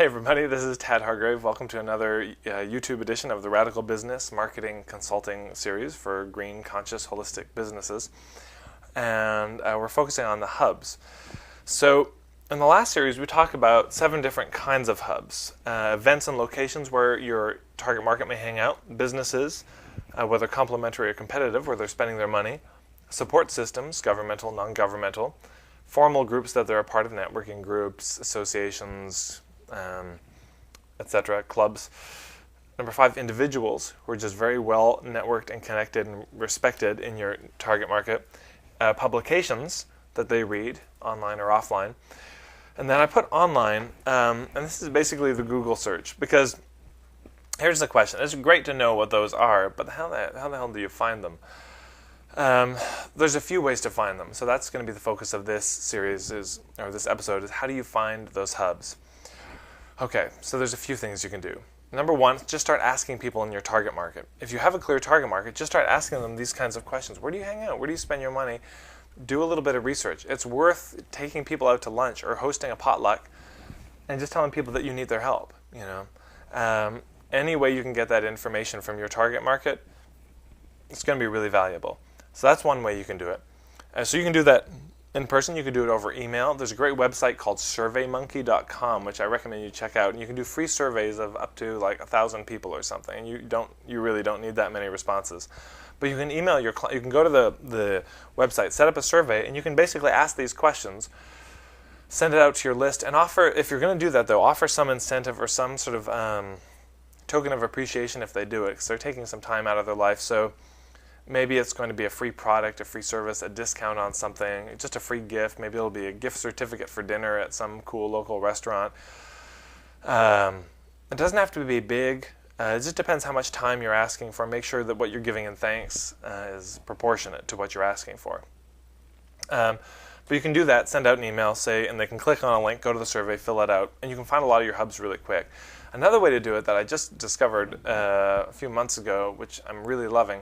Hey everybody, this is Tad Hargrave. Welcome to another YouTube edition of the Radical Business Marketing Consulting Series for green, conscious, holistic businesses. And we're focusing on the hubs. So in the last series, we talked about 7 different kinds of hubs. Events and locations where your target market may hang out, businesses, whether complementary or competitive, where they're spending their money, support systems, governmental, non-governmental, formal groups that they're a part of, networking groups, associations, etc., clubs. Number 5, individuals who are just very well networked and connected and respected in your target market. Publications that they read, online or offline. And then I put online, and this is basically the Google search, because here's the question. It's great to know what those are, but how the hell do you find them? There's a few ways to find them. So that's going to be the focus of this series, or this episode, is how do you find those hubs? Okay, so there's a few things you can do. Number 1, just start asking people in your target market. If you have a clear target market, just start asking them these kinds of questions. Where do you hang out? Where do you spend your money? Do a little bit of research. It's worth taking people out to lunch or hosting a potluck and just telling people that you need their help. Any way you can get that information from your target market, it's going to be really valuable. So that's one way you can do it. So you can do that in person. You can do it over email. There's a great website called surveymonkey.com, which I recommend you check out. And you can do free surveys of up to like 1,000 people or something. And you really don't need that many responses. But you can email your client. You can go to the website, set up a survey, and you can basically ask these questions, send it out to your list, and offer, if you're going to do that though, offer some incentive or some sort of token of appreciation if they do it, because they're taking some time out of their life. So maybe it's going to be a free product, a free service, a discount on something, just a free gift. Maybe it'll be a gift certificate for dinner at some cool local restaurant. It doesn't have to be big. It just depends how much time you're asking for. Make sure that what you're giving in thanks is proportionate to what you're asking for. But you can do that, send out an email, and they can click on a link, go to the survey, fill it out, and you can find a lot of your hubs really quick. Another way to do it that I just discovered a few months ago, which I'm really loving,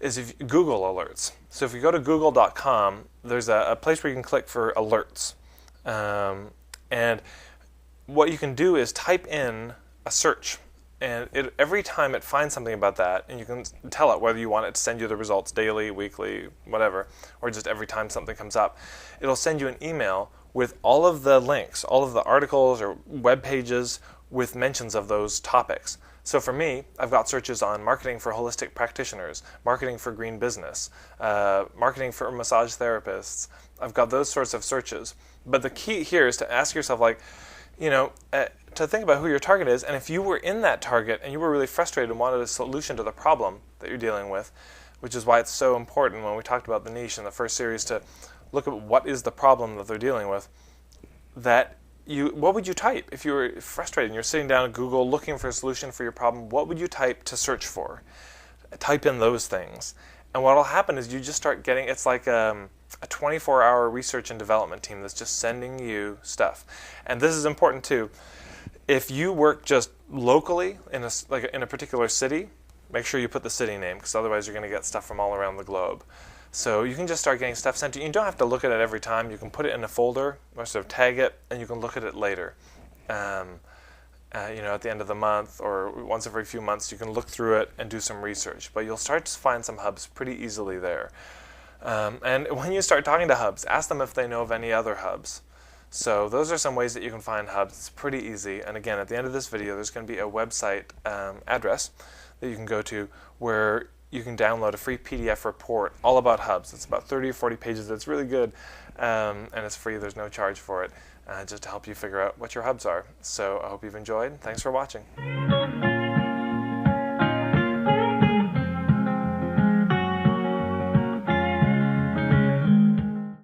is if Google alerts. So if you go to google.com, there's a place where you can click for alerts. And what you can do is type in a search. And every time it finds something about that, and you can tell it whether you want it to send you the results daily, weekly, whatever, or just every time something comes up, it'll send you an email with all of the links, all of the articles or web pages with mentions of those topics. So for me, I've got searches on marketing for holistic practitioners, marketing for green business, marketing for massage therapists. I've got those sorts of searches. But the key here is to ask yourself, to think about who your target is, and if you were in that target and you were really frustrated and wanted a solution to the problem that you're dealing with, which is why it's so important when we talked about the niche in the first series to look at what is the problem that they're dealing with, what would you type if you were frustrated and you're sitting down at Google looking for a solution for your problem? What would you type to search for? Type in those things. And what will happen is you just start getting, it's like a 24-hour research and development team that's just sending you stuff. And this is important too. If you work just locally in a particular city, make sure you put the city name, because otherwise you're going to get stuff from all around the globe. So you can just start getting stuff sent to you. You don't have to look at it every time. You can put it in a folder or sort of tag it, and you can look at it later. At the end of the month or once every few months, you can look through it and do some research. But you'll start to find some hubs pretty easily there. And when you start talking to hubs, ask them if they know of any other hubs. So those are some ways that you can find hubs. It's pretty easy. And again, at the end of this video, there's going to be a website address that you can go to where you can download a free PDF report all about hubs. It's about 30 or 40 pages. It's really good, and it's free. There's no charge for it, just to help you figure out what your hubs are. So I hope you've enjoyed. Thanks for watching.